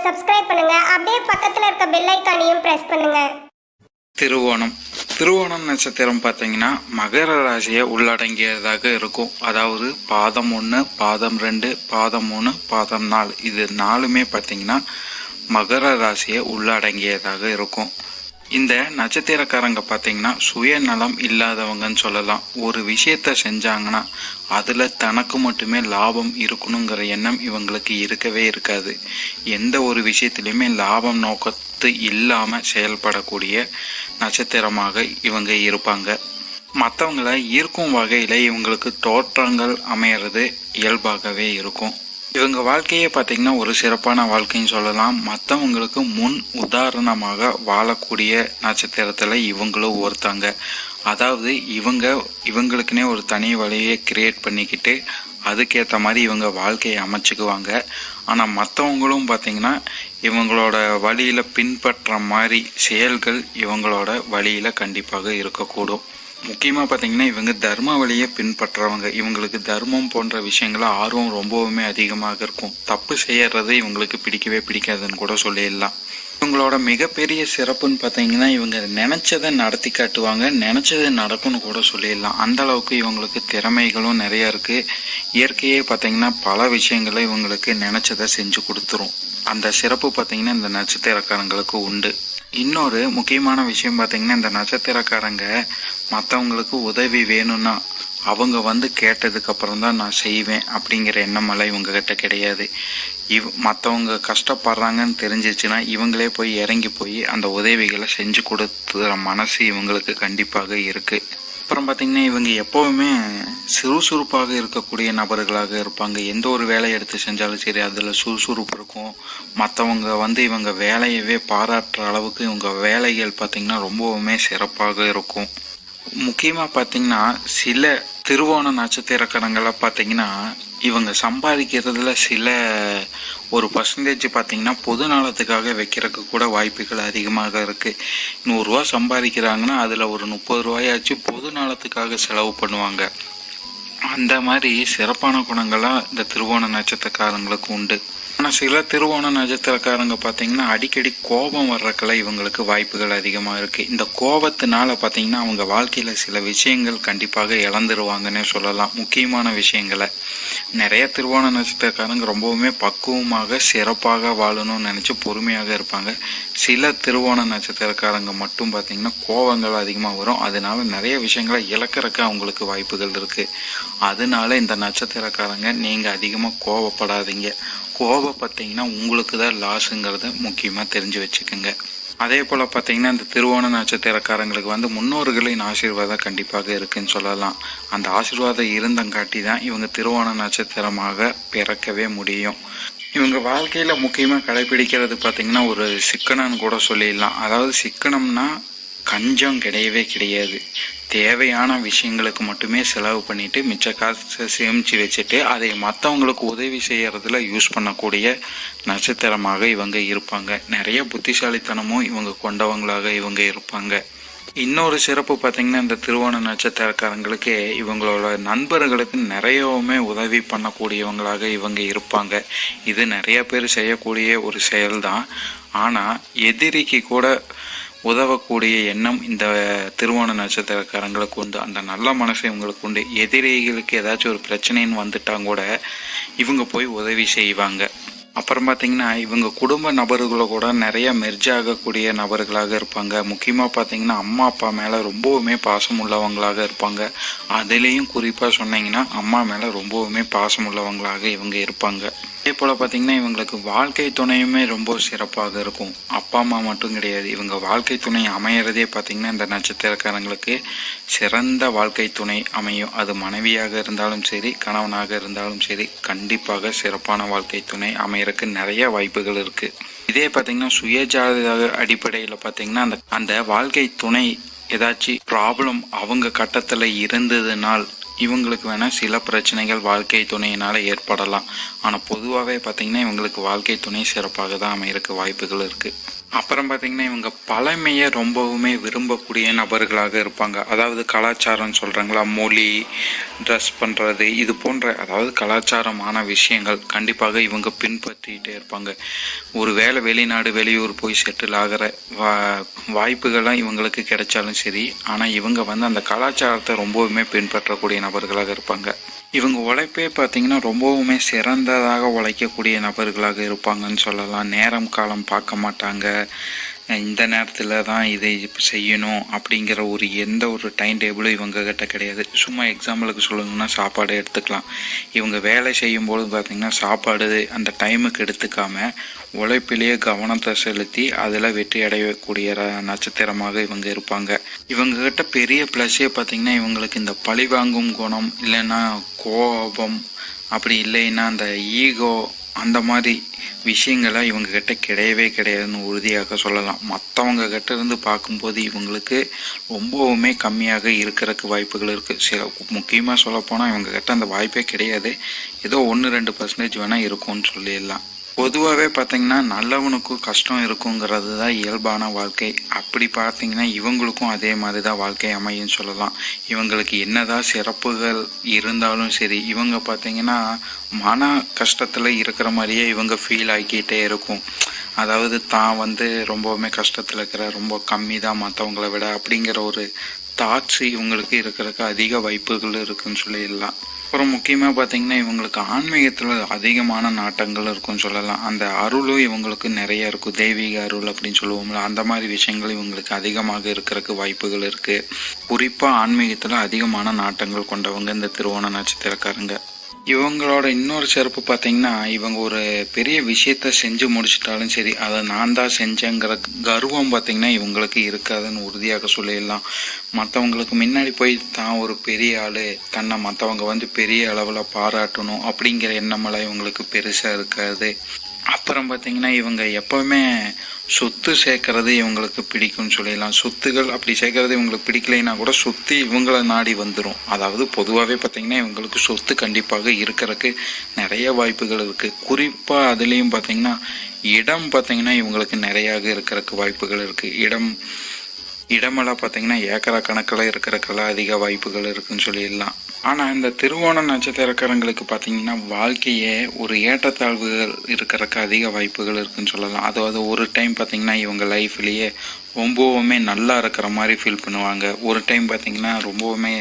Subscribe பண்ணுங்க. அப்படியே பக்கத்துல இருக்க பெல் ஐகானையும் பிரஸ் பண்ணுங்க. திருவோணம் நட்சத்திரம் பார்த்தீங்கன்னா மகர ராசியை உள்ளடங்கியதாக இருக்கும். அதாவது பாதம் 1, பாதம் 2, பாதம் 3, பாதம் 4 இது 4மே பார்த்தீங்கன்னா மகர ராசியை உள்ளடங்கியதாக இருக்கும். இந்த நட்சத்திரக்காரங்க பார்த்தீங்கன்னா சுயநலம் இல்லாதவங்கன்னு சொல்லலாம். ஒரு விஷயத்த செஞ்சாங்கன்னா அதில் தனக்கு மட்டுமே லாபம் இருக்கணுங்கிற எண்ணம் இவங்களுக்கு இருக்கவே இருக்காது. எந்த ஒரு விஷயத்திலையுமே லாபம் நோக்கத்து இல்லாமல் செயல்படக்கூடிய நட்சத்திரமாக இவங்க இருப்பாங்க. மற்றவங்களை ஈர்க்கும் வகையில் இவங்களுக்கு தோற்றங்கள் அமையிறது இயல்பாகவே இருக்கும். இவங்க வாழ்க்கையே பார்த்தீங்கன்னா ஒரு சிறப்பான வாழ்க்கைன்னு சொல்லலாம். மற்றவங்களுக்கு முன் உதாரணமாக வாழக்கூடிய நட்சத்திரத்தில் இவங்களும் ஒருத்தாங்க. அதாவது இவங்களுக்குன்னே ஒரு தனி வழியை கிரியேட் பண்ணிக்கிட்டு அதுக்கேற்ற மாதிரி இவங்க வாழ்க்கையை அமைச்சுக்குவாங்க. ஆனால் மற்றவங்களும் பார்த்தீங்கன்னா இவங்களோட வழியில் பின்பற்ற மாதிரி செயல்கள் இவங்களோட வழியில் கண்டிப்பாக இருக்கக்கூடும். முக்கியமாக பார்த்தீங்கன்னா இவங்க தர்ம வழியை பின்பற்றுறவங்க. இவங்களுக்கு தர்மம் போன்ற விஷயங்கள ஆர்வம் ரொம்பவுமே அதிகமாக இருக்கும். தப்பு செய்யறது இவங்களுக்கு பிடிக்கவே பிடிக்காதுன்னு கூட சொல்லிடலாம். இவங்களோட மிகப்பெரிய சிறப்புன்னு பார்த்தீங்கன்னா இவங்க நினைச்சதை நடத்தி காட்டுவாங்க. நினைச்சது நடக்கும்னு கூட சொல்லிடலாம். அந்த அளவுக்கு இவங்களுக்கு திறமைகளும் நிறைய இருக்கு. இயற்கையே பார்த்தீங்கன்னா பல விஷயங்களை இவங்களுக்கு நினைச்சதை செஞ்சு கொடுத்துரும். அந்த சிறப்பு பார்த்தீங்கன்னா இந்த நட்சத்திரக்காரங்களுக்கு உண்டு. இன்னொரு முக்கியமான விஷயம் பார்த்தீங்கன்னா இந்த நட்சத்திரக்காரங்க மற்றவங்களுக்கு உதவி வேணும்னா அவங்க கேட்டதுக்கு அப்புறம் தான் நான் செய்வேன் அப்படிங்கிற எண்ணமெல்லாம் இவங்க கிட்ட கிடையாது. மற்றவங்க கஷ்டப்படுறாங்கன்னு தெரிஞ்சிச்சுன்னா இவங்களே போய் இறங்கி போய் அந்த உதவிகளை செஞ்சு கொடுத்துற மனசு இவங்களுக்கு கண்டிப்பாக இருக்கு. அப்புறம் பார்த்தீங்கன்னா இவங்க எப்போவுமே சுறுசுறுப்பாக இருக்கக்கூடிய நபர்களாக இருப்பாங்க. எந்த ஒரு வேலையை எடுத்து செஞ்சாலும் சரி அதில் சுறுசுறுப்பு இருக்கும். மற்றவங்க இவங்க வேலையவே பாராட்டுற அளவுக்கு இவங்க வேலைகள் பார்த்தீங்கன்னா ரொம்பவுமே சிறப்பாக இருக்கும். முக்கியமாக பார்த்தீங்கன்னா சில திருவோண நட்சத்திரக்காரங்களை பார்த்தீங்கன்னா இவங்க சம்பாதிக்கிறதுல சில ஒரு பர்சன்டேஜ் பார்த்தீங்கன்னா பொது நலத்துக்காக வைக்கிறதுக்கு கூட வாய்ப்புகள் அதிகமாக இருக்குது. 100 ரூபா சம்பாதிக்கிறாங்கன்னா அதில் ஒரு 30 ரூபாயாச்சு பொது நலத்துக்காக செலவு பண்ணுவாங்க. அந்த மாதிரி சிறப்பான குணங்கள்லாம் இந்த திருவோண நட்சத்திரக்காரங்களுக்கு உண்டு. ஆனால் சில திருவோண நட்சத்திரக்காரங்க பார்த்தீங்கன்னா அடிக்கடி கோபம் வர்றதுக்குள்ள இவங்களுக்கு வாய்ப்புகள் அதிகமாக இருக்குது. இந்த கோபத்தினால பார்த்தீங்கன்னா அவங்க வாழ்க்கையில் சில விஷயங்கள் கண்டிப்பாக இழந்துருவாங்கன்னே சொல்லலாம். முக்கியமான விஷயங்களை நிறைய திருவோண நட்சத்திரக்காரங்க ரொம்பவுமே பக்குவமாக சிறப்பாக வாழணும்னு நினச்சி பொறுமையாக இருப்பாங்க. சில திருவோண நட்சத்திரக்காரங்க மட்டும் பார்த்தீங்கன்னா கோபங்கள் அதிகமாக வரும். அதனால நிறைய விஷயங்களை இழக்கிறதுக்கு அவங்களுக்கு வாய்ப்புகள் இருக்குது. அதனால இந்த நட்சத்திரக்காரங்க நீங்கள் அதிகமாக கோபப்படாதீங்க. கோபப்பட்டீங்கன்னா உங்களுக்கு தான் லாஸுங்கிறத முக்கியமாக தெரிஞ்சு வச்சுக்கோங்க. அதே போல் பார்த்தீங்கன்னா இந்த திருவோண நட்சத்திரக்காரங்களுக்கு முன்னோர்களின் ஆசீர்வாதம் கண்டிப்பாக இருக்குன்னு சொல்லலாம். அந்த ஆசீர்வாதம் இருந்தங்காட்டி தான் இவங்க திருவோண நட்சத்திரமாக பிறக்கவே முடியும். இவங்க வாழ்க்கையில் முக்கியமாக கடைபிடிக்கிறது பார்த்தீங்கன்னா ஒரு சிக்கனம்னு கூட சொல்லிடலாம். அதாவது சிக்கனம்னா கஞ்சம் கிடையவே கிடையாது. தேவையான விஷயங்களுக்கு மட்டுமே செலவு பண்ணிட்டு மிச்ச காசை சேமித்து வச்சுட்டு அதை மற்றவங்களுக்கு உதவி செய்யறதுல யூஸ் பண்ணக்கூடிய நட்சத்திரமாக இவங்க இருப்பாங்க. நிறைய புத்திசாலித்தனமும் இவங்க கொண்டவங்களாக இவங்க இருப்பாங்க. இன்னொரு சிறப்பு பார்த்தீங்கன்னா இந்த திருவோண நட்சத்திரக்காரங்களுக்கு இவங்களோட நண்பர்களுக்கு நிறையவுமே உதவி பண்ணக்கூடியவங்களாக இவங்க இருப்பாங்க. இது நிறைய பேர் செய்யக்கூடிய ஒரு செயல்தான். ஆனால் எதிரிக்கு கூட உதவக்கூடிய எண்ணம் இந்த திருவோண நட்சத்திரக்காரங்களுக்கு உண்டு. அந்த நல்ல மனசு இவங்களுக்கு உண்டு. எதிரிகளுக்கு ஏதாச்சும் ஒரு பிரச்சனைன்னு வந்துட்டாங்க கூட இவங்க போய் உதவி செய்வாங்க. அப்புறம் பார்த்தீங்கன்னா இவங்க குடும்ப நபர்களை கூட நிறைய மெர்ஜ் ஆகக்கூடிய நபர்களாக இருப்பாங்க. முக்கியமாக பார்த்தீங்கன்னா அம்மா அப்பா மேலே ரொம்பவுமே பாசம் உள்ளவங்களாக இருப்பாங்க. அதுலேயும் குறிப்பாக சொன்னீங்கன்னா அம்மா மேலே ரொம்பவுமே பாசம் உள்ளவங்களாக இவங்க இருப்பாங்க. அதே போல் பார்த்தீங்கன்னா இவங்களுக்கு வாழ்க்கை துணையுமே ரொம்ப சிறப்பாக இருக்கும். அப்பா அம்மா மட்டும் கிடையாது, இவங்க வாழ்க்கை துணை அமையறதே பார்த்தீங்கன்னா இந்த நட்சத்திரக்காரங்களுக்கு சிறந்த வாழ்க்கை துணை அமையும். அது மனைவியாக இருந்தாலும் சரி கணவனாக இருந்தாலும் சரி கண்டிப்பாக சிறப்பான வாழ்க்கை துணை அமையறதுக்கு நிறைய வாய்ப்புகள் இருக்குது. இதே பார்த்தீங்கன்னா சுயஜாத அடிப்படையில் பார்த்தீங்கன்னா அந்த வாழ்க்கை துணை ஏதாச்சும் ப்ராப்ளம் அவங்க கட்டத்தில் இருந்ததுனால் இவங்களுக்கு வேணால் சில பிரச்சனைகள் வாழ்க்கை துணையினால் ஏற்படலாம். ஆனால் பொதுவாகவே பார்த்திங்கன்னா இவங்களுக்கு வாழ்க்கை துணை சிறப்பாக தான் அமையறக்கு வாய்ப்புகள் இருக்குது. அப்புறம் பார்த்திங்கன்னா இவங்க பழமையை ரொம்பவுமே விரும்பக்கூடிய நபர்களாக இருப்பாங்க. அதாவது கலாச்சாரம் சொல்கிறாங்களா, மொழி, ட்ரெஸ் பண்ணுறது, இது போன்ற அதாவது கலாச்சாரமான விஷயங்கள் கண்டிப்பாக இவங்க பின்பற்றிகிட்டே இருப்பாங்க. ஒரு வேளை வெளிநாடு வெளியூர் போய் செட்டில் ஆகிற வாய்ப்புகள்லாம் இவங்களுக்கு கிடைச்சாலும் சரி, ஆனால் இவங்க அந்த கலாச்சாரத்தை ரொம்பவுமே பின்பற்றக்கூடிய நபர்களாக இருப்பாங்க. இவங்க உழைப்பே பார்த்திங்கன்னா ரொம்பவுமே சிறந்ததாக உழைக்கக்கூடிய நபர்களாக இருப்பாங்கன்னு சொல்லலாம். நேரம் காலம் பார்க்க மாட்டாங்க. இந்த நேரத்தில் தான் இதை செய்யணும் அப்படிங்கிற எந்த ஒரு டைம் டேபிளும் இவங்க கிட்ட கிடையாது. சும்மா எக்ஸாம்பிளுக்கு சொல்லணும்னா சாப்பாடு எடுத்துக்கலாம். இவங்க வேலை செய்யும்போது பார்த்திங்கன்னா சாப்பாடு அந்த டைமுக்கு எடுத்துக்காம உழைப்பிலேயே கவனத்தை செலுத்தி அதில் வெற்றி அடையக்கூடிய நட்சத்திரமாக இவங்க இருப்பாங்க. இவங்க கிட்ட பெரிய ப்ளஸ்ஸே பார்த்திங்கன்னா இவங்களுக்கு இந்த பழி வாங்கும் குணம், இல்லைன்னா கோபம், அப்படி இல்லைன்னா அந்த ஈகோ, அந்த மாதிரி விஷயங்களை இவங்க கிட்ட கிடையவே கிடையாதுன்னு உறுதியாக சொல்லலாம். மற்றவங்க கிட்ட இருந்து பார்க்கும்போது இவங்களுக்கு ரொம்பவுமே கம்மியாக இருக்கிறதுக்கு வாய்ப்புகள் இருக்குது. சில முக்கியமாக சொல்லப்போனால் இவங்க கிட்ட அந்த வாய்ப்பே கிடையாது. ஏதோ 1-2% வேணால் இருக்கும்னு சொல்லிடலாம். பொதுவாகவே பார்த்திங்கன்னா நல்லவனுக்கும் கஷ்டம் இருக்குங்கிறது தான் இயல்பான வாழ்க்கை. அப்படி பார்த்திங்கன்னா இவங்களுக்கும் அதே மாதிரி தான் வாழ்க்கை அமையும் சொல்லலாம். இவங்களுக்கு என்னதான் சிறப்புகள் இருந்தாலும் சரி, இவங்க பார்த்திங்கன்னா மன கஷ்டத்தில் இருக்கிற மாதிரியே இவங்க ஃபீல் ஆகிக்கிட்டே இருக்கும். அதாவது தான் ரொம்பவுமே கஷ்டத்தில் இருக்கிற, ரொம்ப கம்மி தான் மற்றவங்கள விட அப்படிங்கிற ஒரு தாட்ஸ் இவங்களுக்கு இருக்கிறதுக்கு அதிக வாய்ப்புகள் இருக்குன்னு சொல்லிடலாம். அப்புறம் முக்கியமாக பார்த்திங்கன்னா இவங்களுக்கு ஆன்மீகத்தில் அதிகமான நாட்டங்கள் இருக்குன்னு சொல்லலாம். அந்த அருளும் இவங்களுக்கு நிறைய இருக்கும். தெய்வீக அருள் அப்படின்னு சொல்லுவோம்ல, அந்த மாதிரி விஷயங்கள் இவங்களுக்கு அதிகமாக இருக்கிறதுக்கு வாய்ப்புகள் இருக்குது. குறிப்பாக ஆன்மீகத்தில் அதிகமான நாட்டங்கள் கொண்டவங்க இந்த திருவோண நட்சத்திரக்காரங்க. இவங்களோட இன்னொரு சிறப்பு பார்த்திங்கன்னா இவங்க ஒரு பெரிய விஷயத்த செஞ்சு முடிச்சிட்டாலும் சரி, அதை நான் தான் செஞ்சேங்கிற கர்வம் பார்த்திங்கன்னா இவங்களுக்கு இருக்காதுன்னு உறுதியாக சொல்லிடலாம். மற்றவங்களுக்கு முன்னாடி போய் தான் ஒரு பெரிய ஆள், தன்னை மற்றவங்க பெரிய அளவில் பாராட்டணும் அப்படிங்கிற எண்ணமெல்லாம் இவங்களுக்கு பெருசாக இருக்காது. அப்புறம் பார்த்திங்கன்னா இவங்க எப்போவுமே சொத்து சேர்க்கறது இவங்களுக்கு பிடிக்கும்னு சொல்லிடலாம். சொத்துகள் அப்படி சேர்க்கறது இவங்களுக்கு பிடிக்கலைன்னா கூட சொத்து இவங்களை நாடி வந்துடும். அதாவது பொதுவாகவே பார்த்திங்கன்னா இவங்களுக்கு சொத்து கண்டிப்பாக இருக்கிறதுக்கு நிறைய வாய்ப்புகள் இருக்குது. குறிப்பாக அதுலேயும் பார்த்திங்கன்னா இடம் பார்த்திங்கன்னா இவங்களுக்கு நிறையாக இருக்கிறதுக்கு வாய்ப்புகள் இருக்குது. இடமெல்லாம் பார்த்திங்கன்னா ஏக்கரா கணக்கில் இருக்கிறதுக்கெல்லாம் அதிக வாய்ப்புகள் இருக்குன்னு சொல்லிடலாம். ஆனால் இந்த திருவோண நட்சத்திரக்காரங்களுக்கு பார்த்திங்கன்னா வாழ்க்கையே ஒரு ஏற்றத்தாழ்வுகள் இருக்கிறதுக்கு அதிக வாய்ப்புகள் இருக்குன்னு சொல்லலாம். அதாவது ஒரு டைம் பார்த்திங்கன்னா இவங்க லைஃப்லேயே ரொம்பவுமே நல்லா இருக்கிற மாதிரி ஃபீல் பண்ணுவாங்க. ஒரு டைம் பார்த்திங்கன்னா ரொம்பவுமே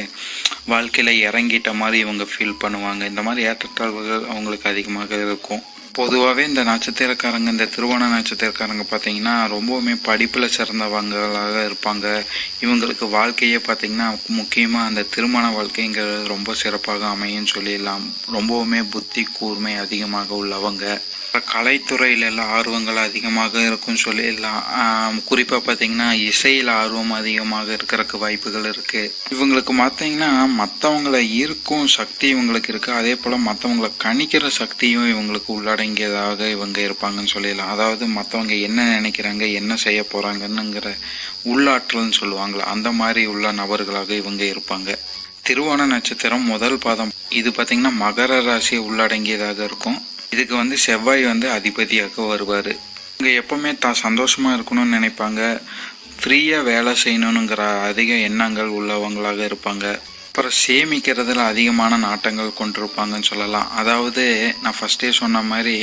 வாழ்க்கையில் இறங்கிட்ட மாதிரி இவங்க ஃபீல் பண்ணுவாங்க. இந்த மாதிரி ஏற்றத்தாழ்வுகள் அவங்களுக்கு அதிகமாக இருக்கும். பொதுவாகவே இந்த நட்சத்திரக்காரங்க, இந்த திருவோண நட்சத்திரக்காரங்க பார்த்திங்கன்னா ரொம்பவுமே படிப்பில் சிறந்தவங்களாக இருப்பாங்க. இவங்களுக்கு வாழ்க்கையே பார்த்திங்கன்னா முக்கியமாக அந்த திருமண வாழ்க்கைங்கிறது ரொம்ப சிறப்பாக அமையும்னு சொல்லிடலாம். ரொம்பவுமே புத்தி கூர்மை அதிகமாக உள்ளவங்க. கலைத்துறையிலெல்லாம் ஆர்வங்கள் அதிகமாக இருக்கும்னு சொல்லிடலாம். குறிப்பாக பார்த்திங்கன்னா இசையில் ஆர்வம் அதிகமாக இருக்கிறதுக்கு வாய்ப்புகள் இருக்குது. இவங்களுக்கு பார்த்தீங்கன்னா மற்றவங்களை ஈர்க்கும் சக்தி இவங்களுக்கு இருக்குது. அதே போல் மற்றவங்களை கணிக்கிற சக்தியும் இவங்களுக்கு உள்ளடங்கியதாக இவங்க இருப்பாங்கன்னு சொல்லிடலாம். அதாவது மற்றவங்க என்ன நினைக்கிறாங்க, என்ன செய்ய போகிறாங்கன்னுங்கிற உள்ளாற்றல்னு சொல்லுவாங்களா, அந்த மாதிரி உள்ள நபர்களாக இவங்க இருப்பாங்க. திருவோண நட்சத்திரம் முதல் பாதம் இது பார்த்திங்கன்னா மகர ராசியை உள்ளடங்கியதாக இருக்கும். இதுக்கு செவ்வாய் அதிபதியாக வருவார். இவங்க எப்பவுமே தான் சந்தோஷமாக இருக்கணும்னு நினைப்பாங்க. ஃப்ரீயாக வேலை செய்யணுங்கிற அதிக எண்ணங்கள் உள்ளவங்களாக இருப்பாங்க. அப்புறம் சேமிக்கிறதுல அதிகமான நாட்டங்கள் கொண்டிருப்பாங்கன்னு சொல்லலாம். அதாவது நான் ஃபஸ்ட்டே சொன்ன மாதிரி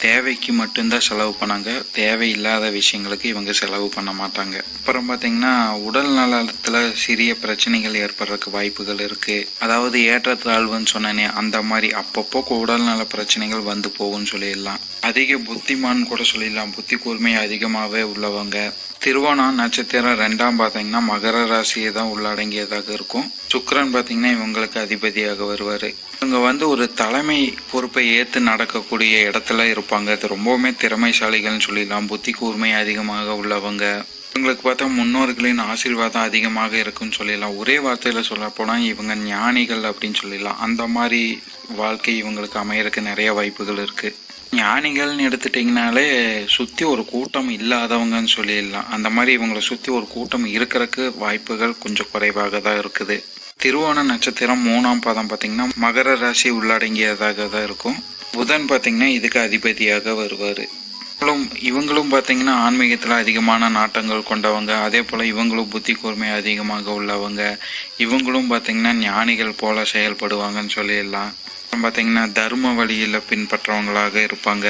தேவைக்கு மட்டும்தான் செலவு பண்ணாங்க, தேவையில்லாத விஷயங்களுக்கு இவங்க செலவு பண்ண மாட்டாங்க. அப்புறம் பார்த்திங்கன்னா உடல் நலத்தில் சிறிய பிரச்சனைகள் ஏற்படுறதுக்கு வாய்ப்புகள் இருக்குது. அதாவது ஏற்றத்தாழ்வுன்னு சொன்னேனே, அந்த மாதிரி அப்பப்போ உடல்நல பிரச்சனைகள் வந்து போகும்னு சொல்லிடலாம். அதிக புத்திமான் கூட சொல்லிடலாம். புத்தி கூர்மை அதிகமாகவே உள்ளவங்க. திருவோணம் நட்சத்திரம் 2ஆம் பார்த்தீங்கன்னா மகர ராசியை தான் உள்ளடங்கியதாக இருக்கும். சுக்கிரன் பார்த்தீங்கன்னா இவங்களுக்கு அதிபதியாக வருவார். இவங்க ஒரு தலைமை பொறுப்பை ஏற்று நடக்கக்கூடிய இடத்துல இருப்பாங்க. அது ரொம்பவுமே திறமைசாலிகள்னு சொல்லிடலாம். புத்தி கூர்மை அதிகமாக உள்ளவங்க. இவங்களுக்கு பார்த்தா முன்னோர்களின் ஆசீர்வாதம் அதிகமாக இருக்குன்னு சொல்லிடலாம். ஒரே வார்த்தையில் சொல்ல போனால் இவங்க ஞானிகள் அப்படின்னு சொல்லிடலாம். அந்த மாதிரி வாழ்க்கை இவங்களுக்கு அமையறதுக்கு நிறைய வாய்ப்புகள் இருக்குது. ஞானிகள்னு எடுத்துட்டிங்கனாலே சுற்றி ஒரு கூட்டம் இல்லாதவங்கன்னு சொல்லிடலாம். அந்த மாதிரி இவங்களை சுற்றி ஒரு கூட்டம் இருக்கிறதுக்கு வாய்ப்புகள் கொஞ்சம் குறைவாக தான் இருக்குது. திருவோண நட்சத்திரம் 3ஆம் பாதம் பார்த்தீங்கன்னா மகர ராசி உள்ளடங்கியதாக தான் இருக்கும். புதன் பார்த்தீங்கன்னா இதுக்கு அதிபதியாக வருவார். இவங்களும் பார்த்தீங்கன்னா ஆன்மீகத்தில் அதிகமான நாட்டங்கள் கொண்டவங்க. அதே போல் இவங்களும் புத்தி கூர்மை அதிகமாக உள்ளவங்க. இவங்களும் பார்த்தீங்கன்னா ஞானிகள் போல செயல்படுவாங்கன்னு சொல்லிடலாம். பார்த்தீங்கன்னா தர்ம வழியில் பின்பற்றவங்களாக இருப்பாங்க.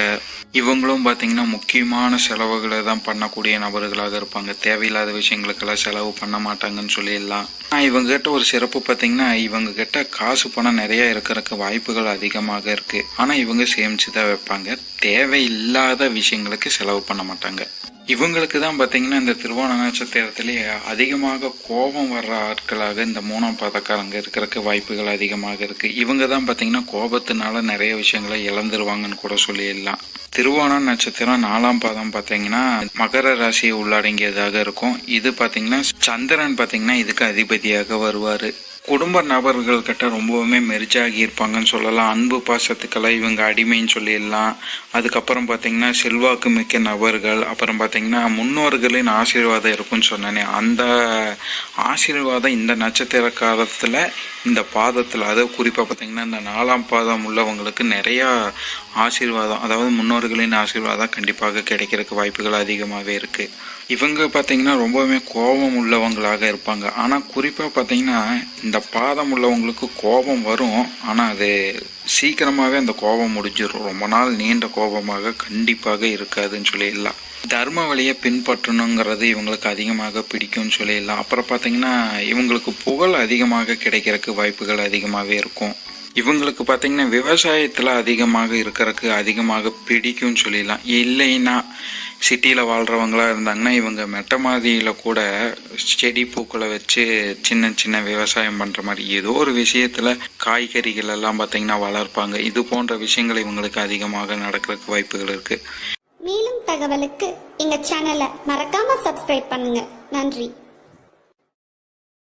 இவங்களும் பார்த்தீங்கன்னா முக்கியமான செலவுகளை தான் பண்ணக்கூடிய நபர்களாக இருப்பாங்க. தேவையில்லாத விஷயங்களுக்கெல்லாம் செலவு பண்ண மாட்டாங்கன்னு சொல்லிடலாம். இவங்க கிட்ட ஒரு சிறப்பு பார்த்தீங்கன்னா இவங்க கிட்ட காசு பணம் நிறைய இருக்கிறதுக்கு வாய்ப்புகள் அதிகமாக இருக்கு. ஆனால் இவங்க சேமிச்சு தான் வைப்பாங்க. தேவையில்லாத விஷயங்களுக்கு செலவு பண்ண மாட்டாங்க. இவங்களுக்கு தான் பார்த்தீங்கன்னா இந்த திருவோண நட்சத்திரத்திலேயே அதிகமாக கோபம் வர்ற ஆட்களாக இந்த 3ஆம் பாதக்காரங்க இருக்கிறதுக்கு வாய்ப்புகள் அதிகமாக இருக்கு. இவங்க தான் பார்த்தீங்கன்னா கோபத்தினால நிறைய விஷயங்களை இழந்துருவாங்கன்னு கூட சொல்லிடலாம். திருவோண நட்சத்திரம் 4ஆம் பாதம் பார்த்தீங்கன்னா மகர ராசியை உள்ளடங்கியதாக இருக்கும். இது பார்த்தீங்கன்னா சந்திரன் பார்த்தீங்கன்னா இதுக்கு அதிபதியாக வருவார். குடும்ப நபர்கள் கிட்ட ரொம்பவுமே மெர்ஜாகி இருப்பாங்கன்னு சொல்லலாம். அன்பு பாசத்துக்கெல்லாம் இவங்க அடிமைன்னு சொல்லிடலாம். அதுக்கப்புறம் பார்த்தீங்கன்னா செல்வாக்கு மிக்க நபர்கள், அப்புறம் பார்த்தீங்கன்னா முன்னோர்களின் ஆசீர்வாதம் இருக்குன்னு சொன்னேனே, அந்த ஆசீர்வாதம் இந்த நட்சத்திர காலத்தில் இந்த பாதத்தில், அதாவது குறிப்பாக பார்த்தீங்கன்னா இந்த 4ஆம் பாதம் உள்ளவங்களுக்கு நிறையா ஆசீர்வாதம், அதாவது முன்னோர்களின் ஆசீர்வாதம் கண்டிப்பாக கிடைக்கிறதுக்கு வாய்ப்புகள் அதிகமாகவே இருக்குது. இவங்க பார்த்தீங்கன்னா ரொம்பவுமே கோபம் உள்ளவங்களாக இருப்பாங்க. ஆனால் குறிப்பாக பார்த்தீங்கன்னா இந்த பாதம் உள்ளவங்களுக்கு கோபம் வரும். ஆனால் அது சீக்கிரமாகவே அந்த கோபம் முடிஞ்சிடும். ரொம்ப நாள் நீண்ட கோபமாக கண்டிப்பாக இருக்காதுன்னு சொல்லிடலாம். தர்ம வழியை பின்பற்றணுங்கிறது இவங்களுக்கு அதிகமாக பிடிக்கும்னு சொல்லிடலாம். அப்புறம் பார்த்தீங்கன்னா இவங்களுக்கு புகழ் அதிகமாக கிடைக்கிறதுக்கு வாய்ப்புகள் அதிகமாகவே இருக்கும். இவங்களுக்கு பார்த்தீங்கன்னா விவசாயத்தில் அதிகமாக இருக்கிறதுக்கு அதிகமாக பிடிக்கும்னு சொல்லிடலாம். இல்லைன்னா சிட்டியில் வாழ்கிறவங்களா இருந்தாங்கன்னா இவங்க மெட்ட மாதிரியில் கூட செடி பூக்களை வச்சு சின்ன சின்ன விவசாயம் பண்ணுற மாதிரி ஏதோ ஒரு விஷயத்தில் காய்கறிகள் எல்லாம் பார்த்தீங்கன்னா வளர்ப்பாங்க. இது போன்ற விஷயங்கள் இவங்களுக்கு அதிகமாக நடக்கிறதுக்கு வாய்ப்புகள் இருக்குது. மேலும் தகவலுக்கு எங்கள் சேனலை மறக்காமல் சப்ஸ்கிரைப் பண்ணுங்கள். நன்றி.